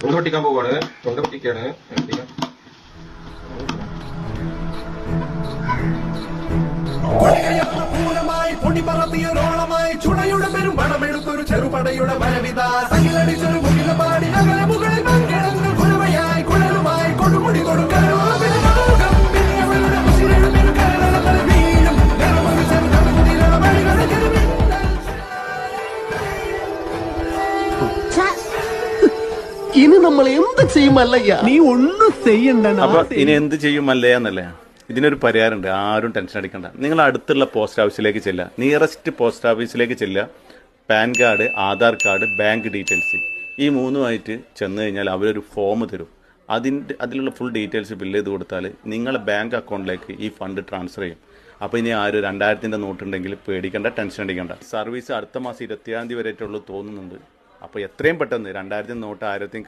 തൊണ്ട പൊട്ടിക്കാൻ പോവാണ്. തൊണ്ട പൊട്ടിക്കാണ്. പൊടിപറത്തിയൊരോളമായി ചുണയുടെ പെരും പണമെടുത്തൊരു ചെറുപടയുടെ വരവിത തകിലടിച്ചൊരു മുകിലപാടി നഗര മുകളിൽ മങ്കിടങ്ങൾ കുലവയായി കുഴലുമായി കൊടുമുടി കൊടുക്കലും ഇനി നമ്മൾ എന്ത് ചെയ്യുമല്ലയ്യ? നീ ഒന്നും ചെയ്യണ്ട. അപ്പൊ ഇനി എന്ത് ചെയ്യുമല്ലേ എന്നല്ലേ? ഇതിനൊരു പരിഹാരമുണ്ട്. ആരും ടെൻഷൻ അടിക്കണ്ട. നിങ്ങൾ അടുത്തുള്ള പോസ്റ്റ് ഓഫീസിലേക്ക് ചെല്ലുക. നിയറസ്റ്റ് പോസ്റ്റ് ഓഫീസിലേക്ക് ചെല്ലുക. Pan card, Aadhaar card, bank details ഈ മൂന്നുമായിട്ട് ചെന്ന് കഴിഞ്ഞാൽ അവരൊരു ഫോം തരും. അതിലുള്ള ഫുൾ ഡീറ്റെയിൽസ് ഫില്ല് ചെയ്ത് കൊടുത്താൽ നിങ്ങളുടെ ബാങ്ക് അക്കൗണ്ടിലേക്ക് ഈ ഫണ്ട് ട്രാൻസ്ഫർ ചെയ്യും. അപ്പോൾ ഇനി ആ ഒരു 2000-ന്റെ നോട്ടുണ്ടെങ്കിൽ പേടിക്കേണ്ട, ടെൻഷൻ അടിക്കേണ്ട. സർവീസ് അടുത്ത മാസം 20-ാം തീയതി വരെയായിട്ടുള്ളൂ തോന്നുന്നുണ്ട്. അപ്പോൾ എത്രയും പെട്ടെന്ന് 2000 നോട്ട് 1000